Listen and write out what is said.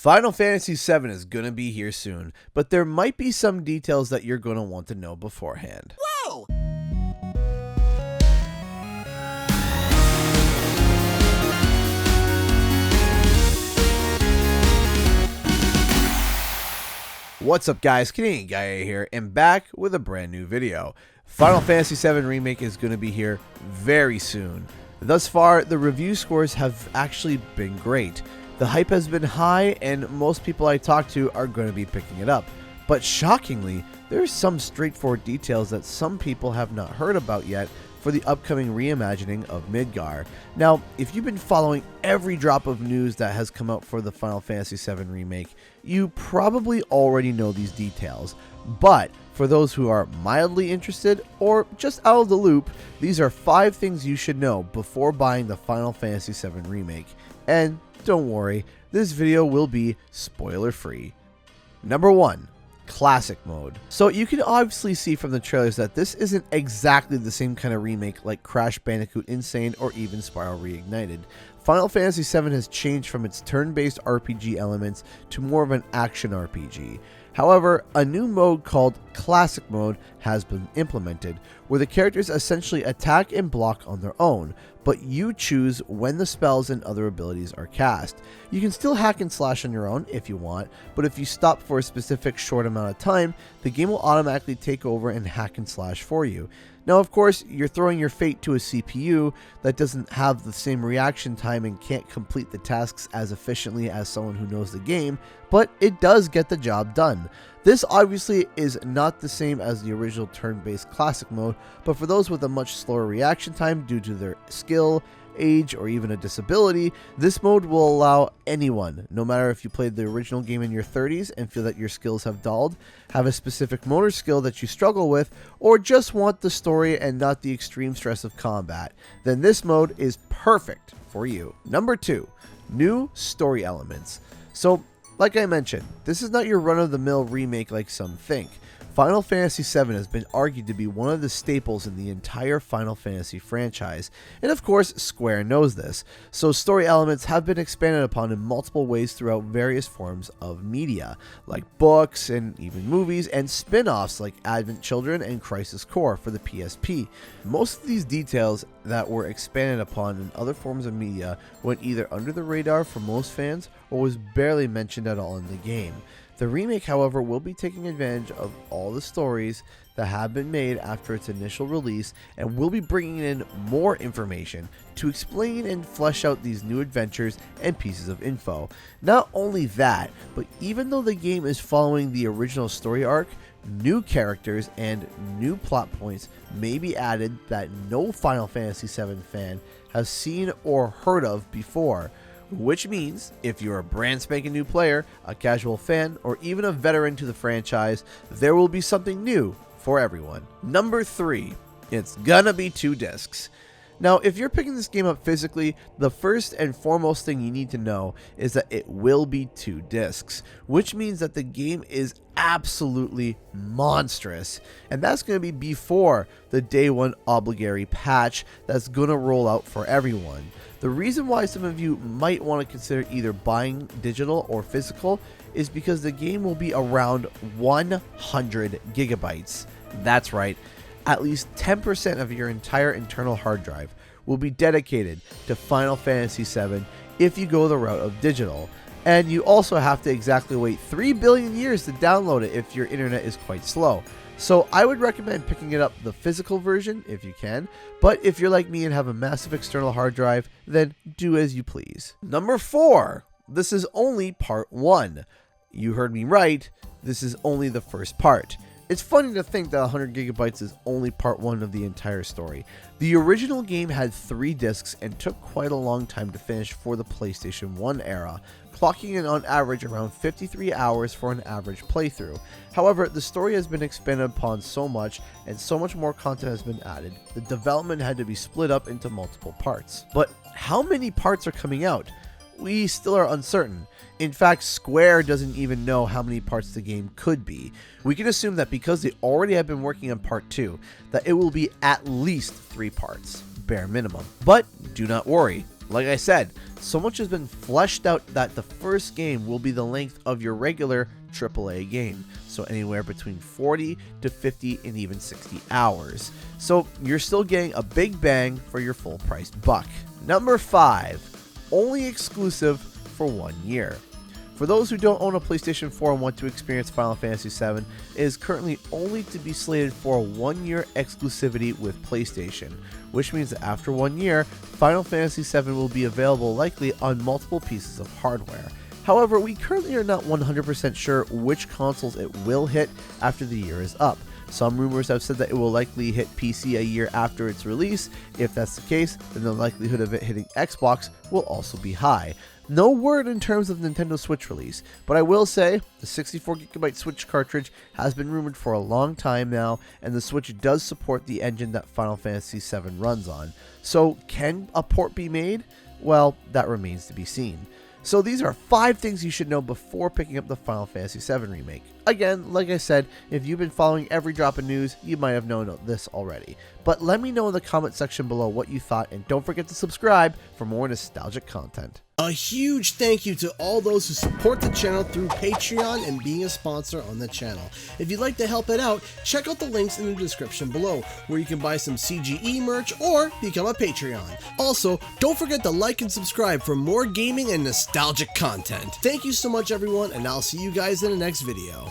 Final Fantasy VII is going to be here soon, but there might be some details that you're going to want to know beforehand. Whoa! What's up guys, Canadian Guy here, and back with a brand new video. Final Fantasy VII Remake is going to be here very soon. Thus far, the review scores have actually been great. The hype has been high, and most people I talk to are going to be picking it up. But shockingly, there are some straightforward details that some people have not heard about yet for the upcoming reimagining of Midgar. Now, if you've been following every drop of news that has come out for the Final Fantasy VII Remake, you probably already know these details. But for those who are mildly interested or just out of the loop, these are 5 things you should know before buying the Final Fantasy VII Remake. And don't worry, this video will be spoiler free. Number 1. Classic mode. So you can obviously see from the trailers that this isn't exactly the same kind of remake like Crash Bandicoot Insane or even Spiral Reignited. Final Fantasy VII has changed from its turn-based RPG elements to more of an action RPG. However, a new mode called Classic Mode has been implemented, where the characters essentially attack and block on their own, but you choose when the spells and other abilities are cast. You can still hack and slash on your own if you want, but if you stop for a specific short amount of time, the game will automatically take over and hack and slash for you. Now, of course, you're throwing your fate to a CPU that doesn't have the same reaction time and can't complete the tasks as efficiently as someone who knows the game, but it does get the job done. This obviously is not the same as the original turn-based classic mode, but for those with a much slower reaction time due to their skill, age, or even a disability, this mode will allow anyone, no matter if you played the original game in your 30s and feel that your skills have dulled, have a specific motor skill that you struggle with, or just want the story and not the extreme stress of combat, then this mode is perfect for you. Number 2, new story elements. So, like I mentioned, this is not your run-of-the-mill remake like some think. Final Fantasy VII has been argued to be one of the staples in the entire Final Fantasy franchise, and of course Square knows this, so story elements have been expanded upon in multiple ways throughout various forms of media, like books and even movies, and spin-offs like Advent Children and Crisis Core for the PSP. Most of these details that were expanded upon in other forms of media went either under the radar for most fans or was barely mentioned at all in the game. The remake, however, will be taking advantage of all the stories that have been made after its initial release and will be bringing in more information to explain and flesh out these new adventures and pieces of info. Not only that, but even though the game is following the original story arc, new characters and new plot points may be added that no Final Fantasy VII fan has seen or heard of before. Which means, if you're a brand spanking new player, a casual fan, or even a veteran to the franchise, there will be something new for everyone. Number 3, it's gonna be 2 discs. Now, if you're picking this game up physically, the first and foremost thing you need to know is that it will be 2 discs, which means that the game is absolutely monstrous, and that's going to be before the day 1 obligatory patch that's going to roll out for everyone. The reason why some of you might want to consider either buying digital or physical is because the game will be around 100 gigabytes. That's right. At least 10% of your entire internal hard drive will be dedicated to Final Fantasy VII if you go the route of digital. And you also have to exactly wait 3 billion years to download it if your internet is quite slow. So I would recommend picking it up the physical version if you can, but if you're like me and have a massive external hard drive, then do as you please. Number 4, this is only part 1. You heard me right, this is only the first part. It's funny to think that 100 gigabytes is only part 1 of the entire story. The original game had 3 discs and took quite a long time to finish for the PlayStation 1 era, clocking in on average around 53 hours for an average playthrough. However, the story has been expanded upon so much and so much more content has been added, the development had to be split up into multiple parts. But how many parts are coming out? We still are uncertain. In fact, Square doesn't even know how many parts the game could be. We can assume that because they already have been working on part 2, that it will be at least 3 parts, bare minimum. But do not worry, Like I said, so much has been fleshed out that the first game will be the length of your regular AAA game, so anywhere between 40 to 50 and even 60 hours. So you're still getting a big bang for your full price buck. Number 5, only exclusive for 1 year. For those who don't own a PlayStation 4 and want to experience Final Fantasy VII, it is currently only to be slated for a 1-year exclusivity with PlayStation, which means that after 1 year, Final Fantasy VII will be available likely on multiple pieces of hardware. However, we currently are not 100% sure which consoles it will hit after the year is up. Some rumors have said that it will likely hit PC a year after its release. If that's the case, then the likelihood of it hitting Xbox will also be high. No word in terms of Nintendo Switch release, but I will say the 64GB Switch cartridge has been rumored for a long time now, and the Switch does support the engine that Final Fantasy VII runs on. So can a port be made? Well, that remains to be seen. So these are 5 things you should know before picking up the Final Fantasy VII Remake. Again, like I said, if you've been following every drop of news, you might have known this already. But let me know in the comment section below what you thought, and don't forget to subscribe for more nostalgic content. A huge thank you to all those who support the channel through Patreon and being a sponsor on the channel. If you'd like to help it out, check out the links in the description below, where you can buy some CGE merch or become a Patreon. Also, don't forget to like and subscribe for more gaming and nostalgic content. Thank you so much everyone, and I'll see you guys in the next video.